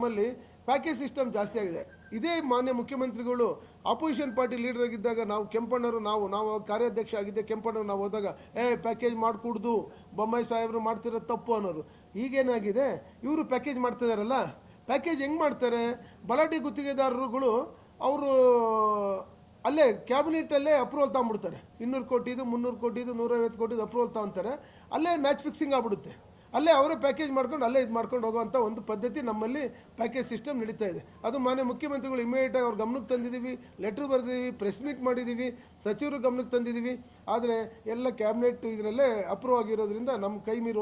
ನಮ್ಮಲ್ಲಿ package system ಜಾಸ್ತಿ ಆಗಿದೆ. ಇದೇ ಮಾನ್ಯ ಮುಖ್ಯಮಂತ್ರಿಗಳು ಅಪೋಸಿಷನ್ ಪಾರ್ಟಿ ಲೀಡರ್ ಆಗಿದ್ದಾಗ ನಾವು ಕೆಂಪಣ್ಣವರು ನಾವು ಕಾರ್ಯಾಧ್ಯಕ್ಷ ಆಗಿದ್ದೆ. ಕೆಂಪಣ್ಣವರು ನಾವು ಹೋದಾಗ ಪ್ಯಾಕೇಜ್ ಮಾಡಿಕೊಡ್ದು ಬೊಮ್ಮಾಯಿ ಸಾಹೇಬರು ಮಾಡ್ತಿರೋದು ತಪ್ಪು ಅನ್ನೋರು. ಈಗೇನಾಗಿದೆ, ಇವರು ಪ್ಯಾಕೇಜ್ ಮಾಡ್ತಿದಾರಲ್ಲ, ಪ್ಯಾಕೇಜ್ ಹೆಂಗೆ ಮಾಡ್ತಾರೆ? ಬಲಾಢ್ಯ ಗುತ್ತಿಗೆದಾರರುಗಳು ಅವರು ಅಲ್ಲೇ ಕ್ಯಾಬಿನೆಟಲ್ಲೇ ಅಪ್ರೂವಲ್ ತಗೊಂಡ್ಬಿಡ್ತಾರೆ. 200 ಕೋಟಿದು 300 ಕೋಟಿದು 150 ಕೋಟಿದು ಅಪ್ರೂವಲ್ ತಗೊತಾರೆ. ಅಲ್ಲೇ ಮ್ಯಾಚ್ ಫಿಕ್ಸಿಂಗ್ ಆಗ್ಬಿಡುತ್ತೆ. ಅಲ್ಲೇ ಅವರೇ ಪ್ಯಾಕೇಜ್ ಮಾಡ್ಕೊಂಡು ಅಲ್ಲೇ ಇದು ಮಾಡ್ಕೊಂಡು ಹೋಗೋವಂಥ ಒಂದು ಪದ್ಧತಿ ನಮ್ಮಲ್ಲಿ ಪ್ಯಾಕೇಜ್ ಸಿಸ್ಟಮ್ ನಡೀತಾ ಇದೆ. ಅದು ಮಾನ್ಯ ಮುಖ್ಯಮಂತ್ರಿಗಳು ಇಮಿಡಿಯೇಟಾಗಿ ಅವ್ರ ಗಮನಕ್ಕೆ ತಂದಿದ್ದೀವಿ, ಲೆಟ್ರ್ ಬರೆದಿದ್ದೀವಿ, ಪ್ರೆಸ್ ಮೀಟ್ ಮಾಡಿದ್ದೀವಿ, ಸಚಿವರು ಗಮನಕ್ಕೆ ತಂದಿದ್ದೀವಿ. ಆದರೆ ಎಲ್ಲ ಕ್ಯಾಬಿನೆಟ್ ಇದರಲ್ಲೇ ಅಪ್ರೂವ್ ಆಗಿರೋದ್ರಿಂದ ನಮ್ಮ ಕೈ ಮೀರಿ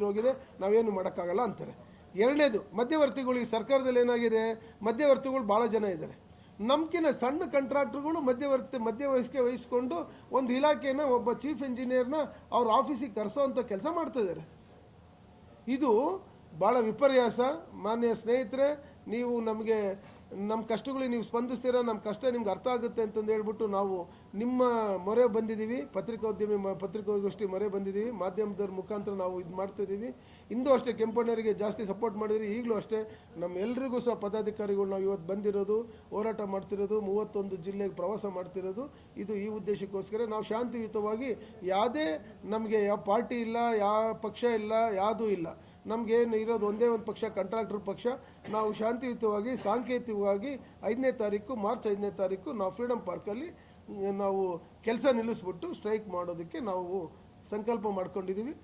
ಹೋಗಿದೆ, ನಾವೇನು ಮಾಡೋಕ್ಕಾಗಲ್ಲ ಅಂತಾರೆ. ಎರಡನೇದು, ಮಧ್ಯವರ್ತಿಗಳು. ಈ ಸರ್ಕಾರದಲ್ಲಿ ಏನಾಗಿದೆ, ಮಧ್ಯವರ್ತಿಗಳು ಭಾಳ ಜನ ಇದ್ದಾರೆ. ನಮ್ಕಿನ ಸಣ್ಣ ಕಾಂಟ್ರಾಕ್ಟರ್ಗಳು ಮಧ್ಯವರ್ತಿಕೆ ವಹಿಸ್ಕೊಂಡು ಒಂದು ಇಲಾಖೆನ ಒಬ್ಬ ಚೀಫ್ ಇಂಜಿನಿಯರ್ನ ಅವ್ರ ಆಫೀಸಿಗೆ ಕರೆಸೋವಂಥ ಕೆಲಸ ಮಾಡ್ತಿದ್ದಾರೆ. ಇದು ಭಾಳ ವಿಪರ್ಯಾಸ. ಮಾನ್ಯ ಸ್ನೇಹಿತರೆ, ನೀವು ನಮ್ಮ ಕಷ್ಟಗಳಿಗೆ ನೀವು ಸ್ಪಂದಿಸ್ತೀರಾ, ನಮ್ಮ ಕಷ್ಟ ನಿಮ್ಗೆ ಅರ್ಥ ಆಗುತ್ತೆ ಅಂತಂದು ಹೇಳ್ಬಿಟ್ಟು ನಾವು ನಿಮ್ಮ ಮೊರೆ ಬಂದಿದ್ದೀವಿ, ಪತ್ರಿಕಾಗೋಷ್ಠಿ ಮೊರೆ ಬಂದಿದ್ದೀವಿ, ಮಾಧ್ಯಮದವ್ರ ಮುಖಾಂತರ ನಾವು ಇದು ಮಾಡ್ತಿದ್ದೀವಿ. ಇಂದು ಅಷ್ಟೇ ಕೆಂಪಣ್ಣರಿಗೆ ಜಾಸ್ತಿ ಸಪೋರ್ಟ್ ಮಾಡಿದ್ರಿ, ಈಗಲೂ ಅಷ್ಟೇ ನಮ್ಮ ಎಲ್ರಿಗೂ ಸಹ ಪದಾಧಿಕಾರಿಗಳು ನಾವು ಇವತ್ತು ಬಂದಿರೋದು, ಹೋರಾಟ ಮಾಡ್ತಿರೋದು, 31 ಜಿಲ್ಲೆಗೆ ಪ್ರವಾಸ ಮಾಡ್ತಿರೋದು ಇದು ಈ ಉದ್ದೇಶಕ್ಕೋಸ್ಕರ. ನಾವು ಶಾಂತಿಯುತವಾಗಿ, ಯಾವುದೇ ನಮಗೆ ಯಾವ ಪಾರ್ಟಿ ಇಲ್ಲ, ಯಾವ ಪಕ್ಷ ಇಲ್ಲ, ಯಾವುದೂ ಇಲ್ಲ. ನಮಗೇನು ಇರೋದು ಒಂದೇ ಒಂದು ಪಕ್ಷ, ಕಾಂಟ್ರಾಕ್ಟರ್ ಪಕ್ಷ. ನಾವು ಶಾಂತಿಯುತವಾಗಿ, ಸಾಂಕೇತಿಕವಾಗಿ ಮಾರ್ಚ್ 5ನೇ ತಾರೀಕು ನಾವು ಫ್ರೀಡಮ್ ಪಾರ್ಕಲ್ಲಿ ನಾವು ಕೆಲಸ ನಿಲ್ಲಿಸ್ಬಿಟ್ಟು ಸ್ಟ್ರೈಕ್ ಮಾಡೋದಕ್ಕೆ ನಾವು ಸಂಕಲ್ಪ ಮಾಡ್ಕೊಂಡಿದ್ದೀವಿ.